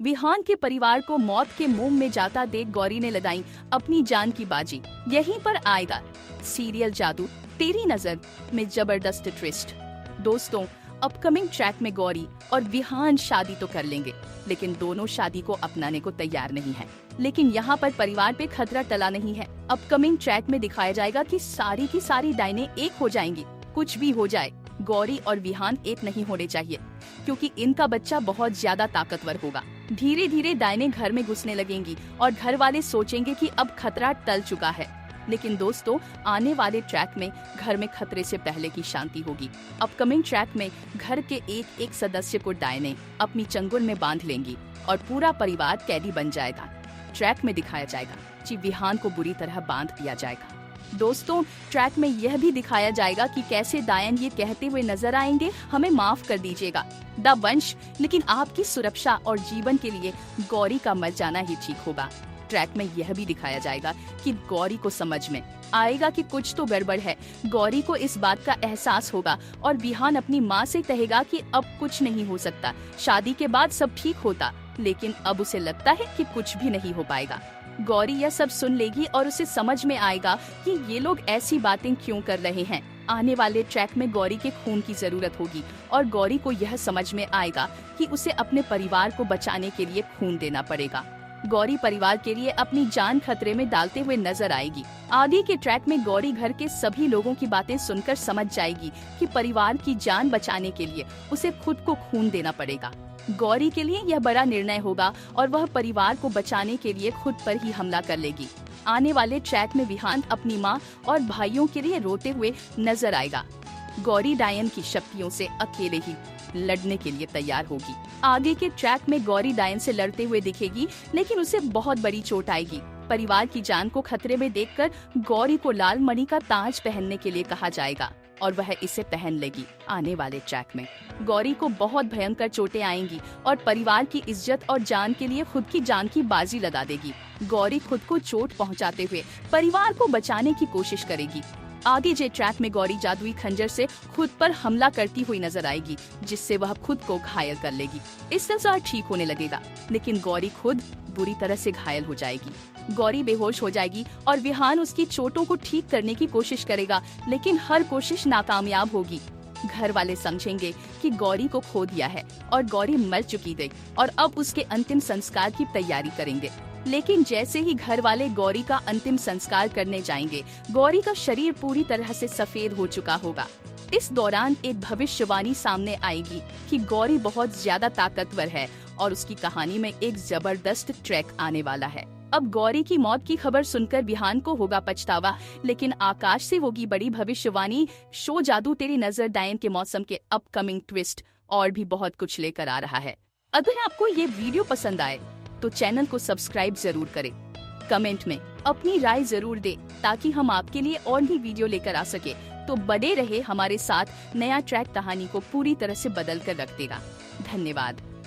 विहान के परिवार को मौत के मुंह में जाता देख गौरी ने लगाई अपनी जान की बाजी। यहीं पर आएगा सीरियल जादू तेरी नजर में जबरदस्त ट्विस्ट। दोस्तों, अपकमिंग ट्रैक में गौरी और विहान शादी तो कर लेंगे, लेकिन दोनों शादी को अपनाने को तैयार नहीं है। लेकिन यहाँ पर परिवार पे खतरा टला नहीं है। अपकमिंग ट्रैक में दिखाया जाएगा कि सारी की सारी डायने एक हो जाएंगी। कुछ भी हो जाए, गौरी और विहान एक नहीं होने चाहिए, क्योंकि इनका बच्चा बहुत ज्यादा ताकतवर होगा। धीरे धीरे डायने घर में घुसने लगेंगी और घर वाले सोचेंगे कि अब खतरा टल चुका है। लेकिन दोस्तों, आने वाले ट्रैक में घर में खतरे से पहले की शांति होगी। अपकमिंग ट्रैक में घर के एक एक सदस्य को डायने अपनी चंगुल में बांध लेंगी और पूरा परिवार कैदी बन जाएगा। ट्रैक में दिखाया जाएगा कि विहान को बुरी तरह बांध दिया जाएगा। दोस्तों, ट्रैक में यह भी दिखाया जाएगा कि कैसे डायन ये कहते हुए नजर आएंगे, हमें माफ कर दीजिएगा द वंश, लेकिन आपकी सुरक्षा और जीवन के लिए गौरी का मर जाना ही ठीक होगा। ट्रैक में यह भी दिखाया जाएगा कि गौरी को समझ में आएगा कि कुछ तो गड़बड़ है। गौरी को इस बात का एहसास होगा और विहान अपनी माँ से कहेगा कि अब कुछ नहीं हो सकता, शादी के बाद सब ठीक होता। लेकिन अब उसे लगता है कि कुछ भी नहीं हो पाएगा। गौरी यह सब सुन लेगी और उसे समझ में आएगा कि ये लोग ऐसी बातें क्यों कर रहे हैं। आने वाले ट्रैक में गौरी के खून की जरूरत होगी और गौरी को यह समझ में आएगा कि उसे अपने परिवार को बचाने के लिए खून देना पड़ेगा। गौरी परिवार के लिए अपनी जान खतरे में डालते हुए नजर आएगी। आगे के ट्रैक में गौरी घर के सभी लोगों की बातें सुनकर समझ जाएगी कि परिवार की जान बचाने के लिए उसे खुद को खून देना पड़ेगा। गौरी के लिए यह बड़ा निर्णय होगा और वह परिवार को बचाने के लिए खुद पर ही हमला कर लेगी। आने वाले ट्रैक में विहान अपनी माँ और भाइयों के लिए रोते हुए नजर आएगा। गौरी डायन की शक्तियों से अकेले ही लड़ने के लिए तैयार होगी। आगे के ट्रैक में गौरी डायन से लड़ते हुए दिखेगी, लेकिन उसे बहुत बड़ी चोट आएगी। परिवार की जान को खतरे में देखकर गौरी को लाल मणि का ताज पहनने के लिए कहा जाएगा और वह इसे पहन लेगी। आने वाले ट्रैक में गौरी को बहुत भयंकर चोटें आएंगी और परिवार की इज्जत और जान के लिए खुद की जान की बाजी लगा देगी। गौरी खुद को चोट पहुंचाते हुए परिवार को बचाने की कोशिश करेगी। आगे जे ट्रैक में गौरी जादुई खंजर से खुद पर हमला करती हुई नजर आएगी, जिससे वह खुद को घायल कर लेगी। इससे सब ठीक होने लगेगा, लेकिन गौरी खुद बुरी तरह से घायल हो जाएगी। गौरी बेहोश हो जाएगी और विहान उसकी चोटों को ठीक करने की कोशिश करेगा, लेकिन हर कोशिश नाकामयाब होगी। घर वाले समझेंगे कि गौरी को खो दिया है और गौरी मर चुकी थी और अब उसके अंतिम संस्कार की तैयारी करेंगे। लेकिन जैसे ही घर वाले गौरी का अंतिम संस्कार करने जाएंगे, गौरी का शरीर पूरी तरह से सफेद हो चुका होगा। इस दौरान एक भविष्यवाणी सामने आएगी कि गौरी बहुत ज्यादा ताकतवर है और उसकी कहानी में एक जबरदस्त ट्रैक आने वाला है। अब गौरी की मौत की खबर सुनकर विहान को होगा पछतावा, लेकिन आकाश से होगी बड़ी भविष्यवाणी। शो जादू तेरी नजर डायन के मौसम के अपकमिंग ट्विस्ट और भी बहुत कुछ लेकर आ रहा है। अगर आपको ये वीडियो पसंद आए तो चैनल को सब्सक्राइब जरूर करें। कमेंट में अपनी राय जरूर दें ताकि हम आपके लिए और भी वीडियो लेकर आ सके। तो बने रहे हमारे साथ, नया ट्रैक कहानी को पूरी तरह से बदल कर रख देगा। धन्यवाद।